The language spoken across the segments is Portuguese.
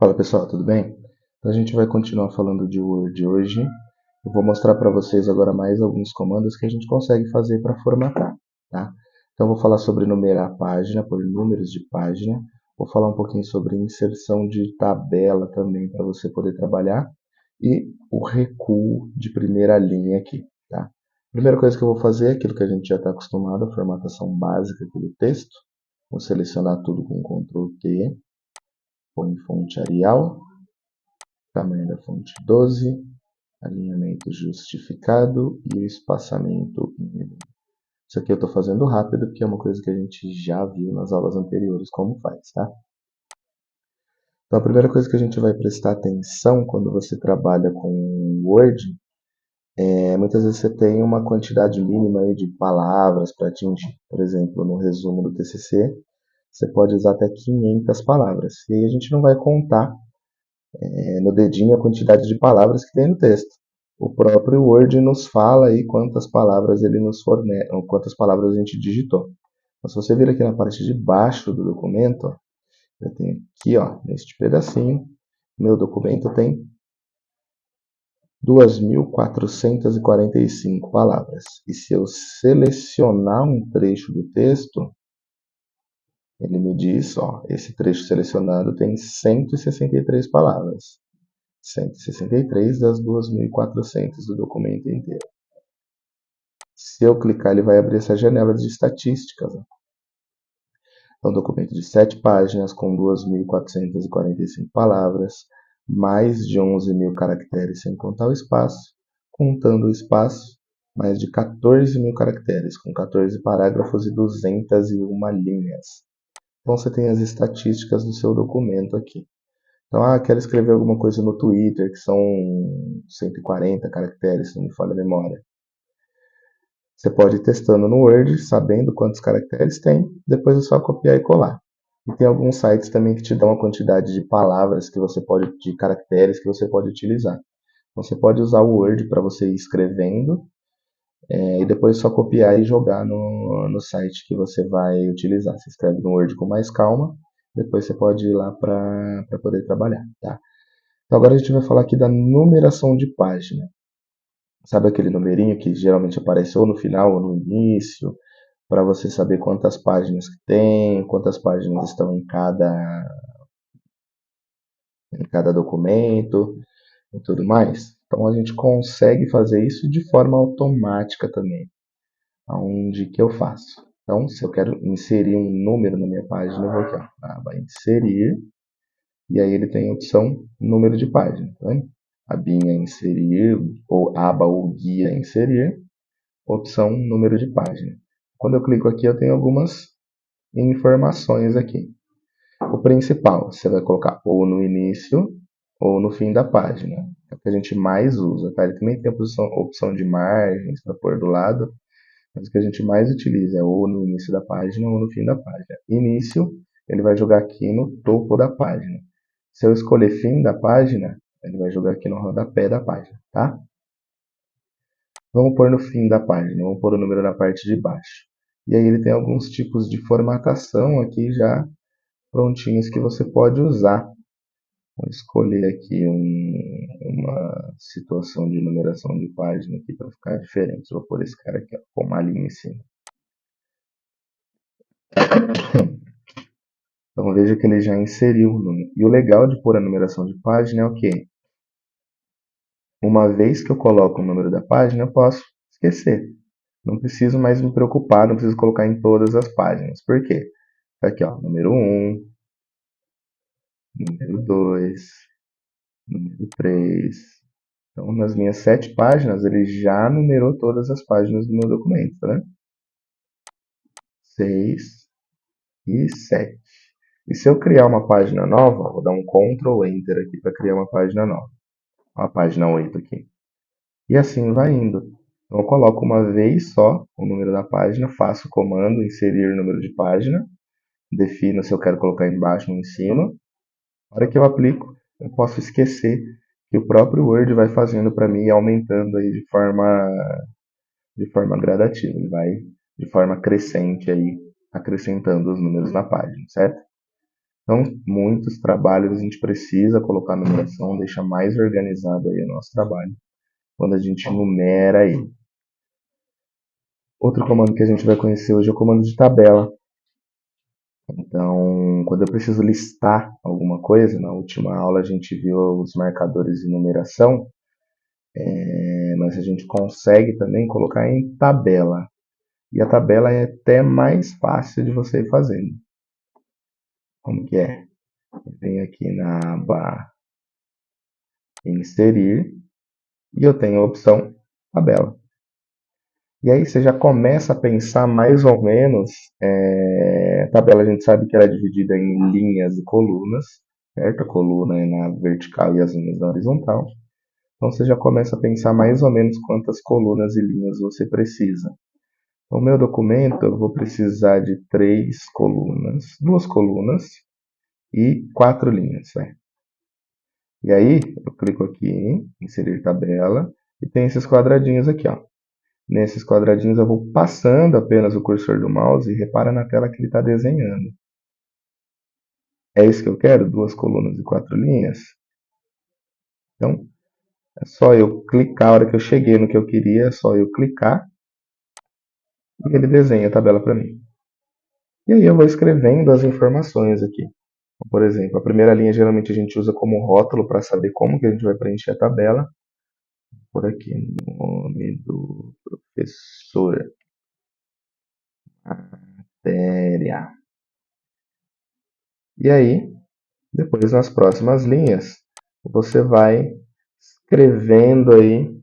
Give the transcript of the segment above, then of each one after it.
Fala pessoal, tudo bem? Então a gente vai continuar falando de Word hoje. Eu vou mostrar para vocês agora mais alguns comandos que a gente consegue fazer para formatar, tá? Então eu vou falar sobre numerar a página, por números de página. Vou falar um pouquinho sobre inserção de tabela também para você poder trabalhar. E o recuo de primeira linha aqui, tá? Primeira coisa que eu vou fazer é aquilo que a gente já está acostumado, a formatação básica aqui do texto. Vou selecionar tudo com Ctrl T, põe fonte Arial. Tamanho da fonte 12, alinhamento justificado e o espaçamento em milímetros. Isso aqui eu estou fazendo rápido, porque é uma coisa que a gente já viu nas aulas anteriores como faz, tá? Então a primeira coisa que a gente vai prestar atenção quando você trabalha com Word muitas vezes você tem uma quantidade mínima aí de palavras para atingir. Por exemplo, no resumo do TCC, você pode usar até 500 palavras. E aí a gente não vai contar no dedinho a quantidade de palavras que tem no texto. O próprio Word nos fala aí quantas palavras ele nos fornece, ou quantas palavras a gente digitou. Então, se você vir aqui na parte de baixo do documento, ó, eu tenho aqui, ó, neste pedacinho, meu documento tem 2.445 palavras. E se eu selecionar um trecho do texto, ele me diz, ó, esse trecho selecionado tem 163 palavras. 163 das 2.400 do documento inteiro. Se eu clicar, ele vai abrir essa janela de estatísticas. É um documento de 7 páginas com 2.445 palavras, mais de 11.000 caracteres sem contar o espaço, contando o espaço, mais de 14.000 caracteres, com 14 parágrafos e 201 linhas. Então você tem as estatísticas do seu documento aqui. Então, quero escrever alguma coisa no Twitter, que são 140 caracteres, se não me falha a memória. Você pode ir testando no Word, sabendo quantos caracteres tem, depois é só copiar e colar. E tem alguns sites também que te dão a quantidade de palavras que você pode, de caracteres que você pode utilizar. Então, você pode usar o Word para você ir escrevendo, e depois só copiar e jogar no site que você vai utilizar. Você escreve no Word com mais calma, depois você pode ir lá para poder trabalhar, tá? Então agora a gente vai falar aqui da numeração de página. Sabe aquele numerinho que geralmente aparece ou no final ou no início, para você saber quantas páginas que tem, quantas páginas estão em cada documento e tudo mais? Então a gente consegue fazer isso de forma automática também. Aonde que eu faço? Então, se eu quero inserir um número na minha página, eu vou aqui, ó, aba inserir, e aí ele tem a opção número de página, tá vendo? Abinha inserir, ou aba ou guia inserir, opção número de página. Quando eu clico aqui, eu tenho algumas informações aqui. O principal, você vai colocar ou no início ou no fim da página. É o que a gente mais usa, tá? Ele também tem a opção de margens para pôr do lado, mas o que a gente mais utiliza é ou no início da página ou no fim da página. Início, ele vai jogar aqui no topo da página. Se eu escolher fim da página, ele vai jogar aqui no rodapé da página, tá? Vamos pôr no fim da página, vamos pôr o número na parte de baixo. E aí ele tem alguns tipos de formatação aqui já prontinhos que você pode usar. Vou escolher aqui uma situação de numeração de página aqui para ficar diferente. Vou pôr esse cara aqui, ó, com uma linha em cima. Então veja que ele já inseriu o número. E o legal de pôr a numeração de página é o quê? Uma vez que eu coloco o número da página, eu posso esquecer. Não preciso mais me preocupar, não preciso colocar em todas as páginas. Por quê? Aqui, ó, número 1, número 2, número 3. Então, nas minhas 7 páginas, ele já numerou todas as páginas do meu documento, tá vendo? 6 e 7. E se eu criar uma página nova, vou dar um Ctrl Enter aqui para criar uma página nova. A página 8 aqui. E assim vai indo. Então, eu coloco uma vez só o número da página, faço o comando, inserir número de página, defino se eu quero colocar embaixo ou em cima. Na hora que eu aplico, eu posso esquecer que o próprio Word vai fazendo para mim e aumentando aí de forma gradativa. Ele vai de forma crescente aí acrescentando os números na página, certo? Então, muitos trabalhos a gente precisa colocar numeração, deixa mais organizado aí o nosso trabalho, quando a gente numera aí. Outro comando que a gente vai conhecer hoje é o comando de tabela. Então, quando eu preciso listar alguma coisa, na última aula a gente viu os marcadores de numeração, mas a gente consegue também colocar em tabela. E a tabela é até mais fácil de você ir fazendo. Como que é? Eu venho aqui na aba inserir e eu tenho a opção tabela. E aí você já começa a pensar mais ou menos, a tabela a gente sabe que ela é dividida em linhas e colunas, certo? A coluna é na vertical e as linhas na horizontal. Então você já começa a pensar mais ou menos quantas colunas e linhas você precisa. No meu documento eu vou precisar de 3 colunas, 2 colunas e 4 linhas. Né? E aí eu clico aqui em inserir tabela e tem esses quadradinhos aqui. Ó. Nesses quadradinhos eu vou passando apenas o cursor do mouse e repara na tela que ele está desenhando. É isso que eu quero? 2 colunas e 4 linhas? Então é só eu clicar, a hora que eu cheguei no que eu queria, é só eu clicar e ele desenha a tabela para mim. E aí eu vou escrevendo as informações aqui. Por exemplo, a primeira linha geralmente a gente usa como rótulo para saber como que a gente vai preencher a tabela. Por aqui, nome do professor, matéria. E aí, depois nas próximas linhas, você vai escrevendo aí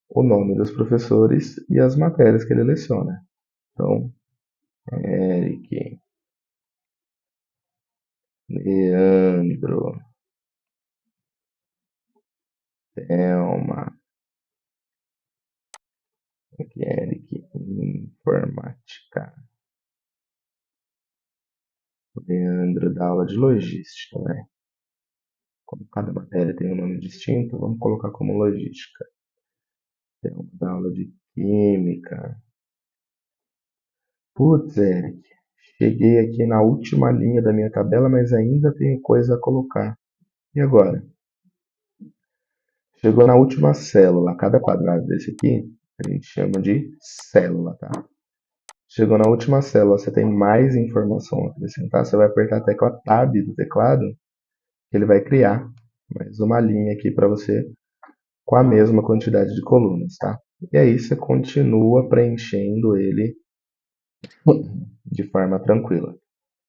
o nome dos professores e as matérias que ele leciona. Então, Eric, Leandro, Thelma, aqui Eric, informática. O Leandro da aula de logística, né? Como cada matéria tem um nome distinto, vamos colocar como logística. Thelma da aula de química. Putz, Eric, cheguei aqui na última linha da minha tabela, mas ainda tenho coisa a colocar. E agora? Chegou na última célula. Cada quadrado desse aqui a gente chama de célula, tá? Chegou na última célula, você tem mais informação a acrescentar, você vai apertar a tecla Tab do teclado, que ele vai criar mais uma linha aqui para você com a mesma quantidade de colunas, tá? E aí você continua preenchendo ele de forma tranquila.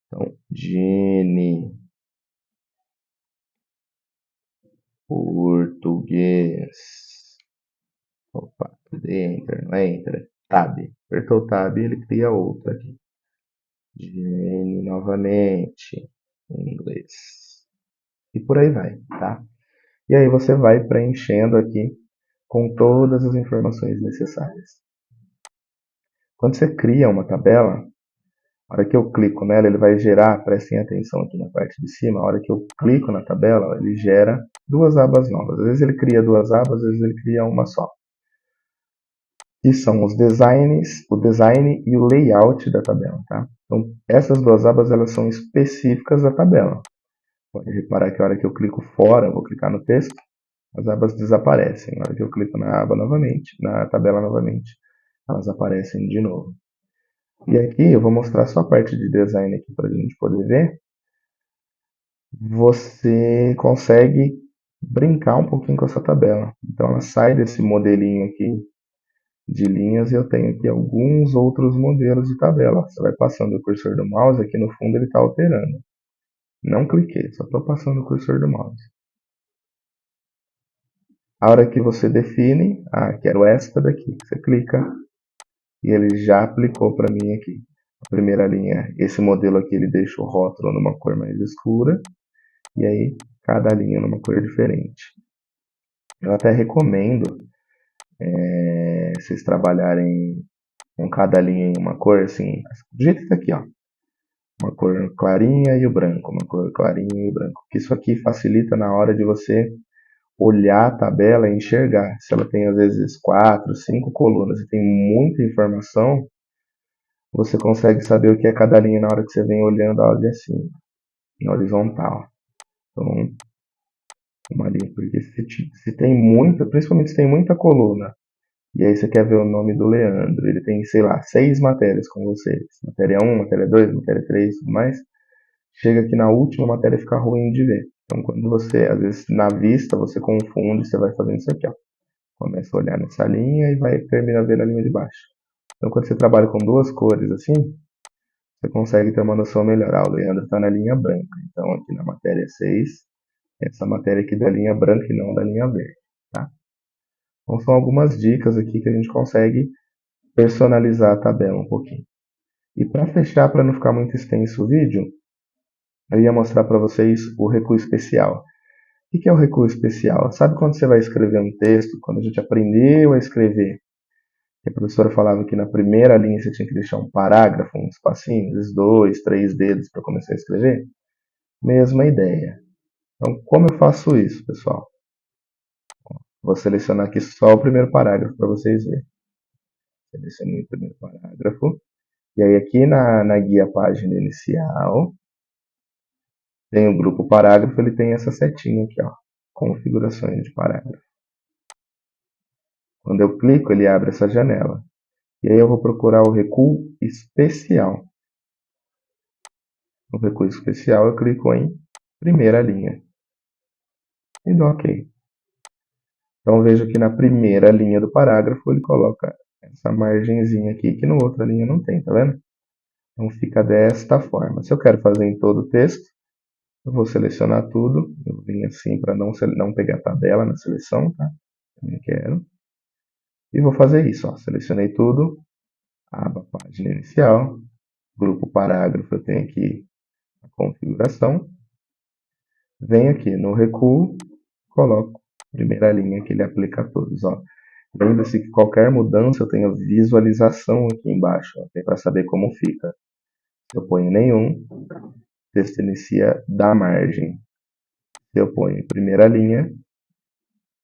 Então, Gini, português. Opa, enter, não é enter. Tab. Apertou o tab e ele cria outra aqui. Gini novamente. Inglês. E por aí vai, tá? E aí você vai preenchendo aqui com todas as informações necessárias. Quando você cria uma tabela, a hora que eu clico nela, ele vai gerar, prestem atenção aqui na parte de cima, a hora que eu clico na tabela, ele gera 2 abas novas. Às vezes ele cria 2 abas, às vezes ele cria uma só. Que são os designs, o design e o layout da tabela, tá? Então, essas 2 abas, elas são específicas da tabela. Pode reparar que a hora que eu clico fora, eu vou clicar no texto, as abas desaparecem. Na hora que eu clico na aba novamente, na tabela novamente, elas aparecem de novo. E aqui eu vou mostrar só a parte de design aqui para a gente poder ver. Você consegue brincar um pouquinho com essa tabela. Então ela sai desse modelinho aqui de linhas e eu tenho aqui alguns outros modelos de tabela. Você vai passando o cursor do mouse, aqui no fundo ele está alterando. Não cliquei, só estou passando o cursor do mouse. A hora que você define, quero esta daqui, você clica e ele já aplicou para mim aqui. A primeira linha, esse modelo aqui, ele deixa o rótulo numa cor mais escura e aí cada linha numa cor diferente. Eu até recomendo vocês trabalharem com cada linha em uma cor, assim, do jeito que está aqui, ó. Uma cor clarinha e o branco, uma cor clarinha e o branco. Isso aqui facilita na hora de você olhar a tabela e enxergar. Se ela tem às vezes 4, 5 colunas e tem muita informação, você consegue saber o que é cada linha na hora que você vem olhando a aula de cima. em horizontal. Então, uma linha, porque se tem muita, principalmente se tem muita coluna, e aí você quer ver o nome do Leandro, ele tem, sei lá, 6 matérias com vocês, matéria 1, matéria 2, matéria 3, tudo mais, chega aqui na última matéria fica ruim de ver. Então, quando você, às vezes, na vista, você confunde, você vai fazendo isso aqui, ó. Começa a olhar nessa linha e vai terminar vendo a linha de baixo. Então, quando você trabalha com duas cores assim, você consegue ter uma noção melhor. Ah, o Leandro está na linha branca. Então, aqui na matéria 6, essa matéria aqui da linha branca e não da linha verde. Tá? Então, são algumas dicas aqui que a gente consegue personalizar a tabela um pouquinho. E para fechar, para não ficar muito extenso o vídeo, eu ia mostrar para vocês o recuo especial. O que é o recuo especial? Sabe quando você vai escrever um texto, quando a gente aprendeu a escrever, que a professora falava que na primeira linha você tinha que deixar um parágrafo, um espacinho, uns 2, 3 dedos para começar a escrever? Mesma ideia. Então, como eu faço isso, pessoal? Vou selecionar aqui só o primeiro parágrafo para vocês verem. Selecionei o primeiro parágrafo. E aí aqui na guia página inicial, tem o grupo parágrafo, ele tem essa setinha aqui, ó, configurações de parágrafo. Quando eu clico, ele abre essa janela. E aí eu vou procurar o recuo especial. No recuo especial eu clico em primeira linha. E dou OK. Então vejo que na primeira linha do parágrafo ele coloca essa margenzinha aqui que na outra linha não tem, tá vendo? Então fica desta forma. Se eu quero fazer em todo o texto, eu vou selecionar tudo. Eu vim assim para não pegar tabela na seleção, tá? Também quero. E vou fazer isso, ó. Selecionei tudo. Aba página inicial. Grupo parágrafo, eu tenho aqui a configuração. Venho aqui no recuo, coloco a primeira linha que ele aplica a todos, ó. Lembre-se que qualquer mudança eu tenho visualização aqui embaixo, ó, tem para saber como fica. Se eu ponho nenhum, o texto inicia da margem. Se eu ponho primeira linha,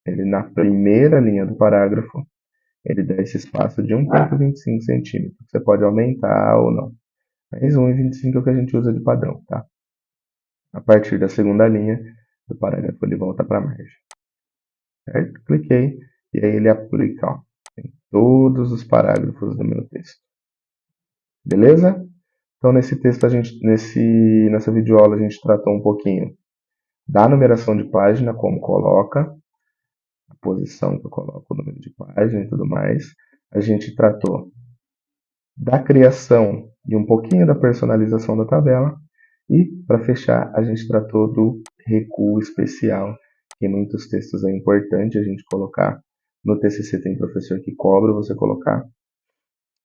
ele na primeira linha do parágrafo, ele dá esse espaço de 1,25 centímetros. Você pode aumentar ou não. Mas 1,25 é o que a gente usa de padrão, tá? A partir da segunda linha do parágrafo, ele volta para a margem. Certo? Cliquei e aí ele aplica, ó, em todos os parágrafos do meu texto. Beleza? Então nesse texto nessa videoaula a gente tratou um pouquinho da numeração de página, como coloca, a posição que eu coloco o número de página e tudo mais. A gente tratou da criação e um pouquinho da personalização da tabela. E, para fechar, a gente tratou do recuo especial, que em muitos textos é importante a gente colocar. No TCC tem professor que cobra você colocar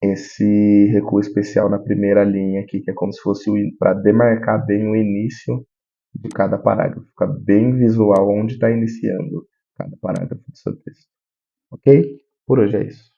esse recuo especial na primeira linha aqui, que é como se fosse para demarcar bem o início de cada parágrafo. Fica bem visual onde está iniciando cada parágrafo do seu texto. Ok? Por hoje é isso.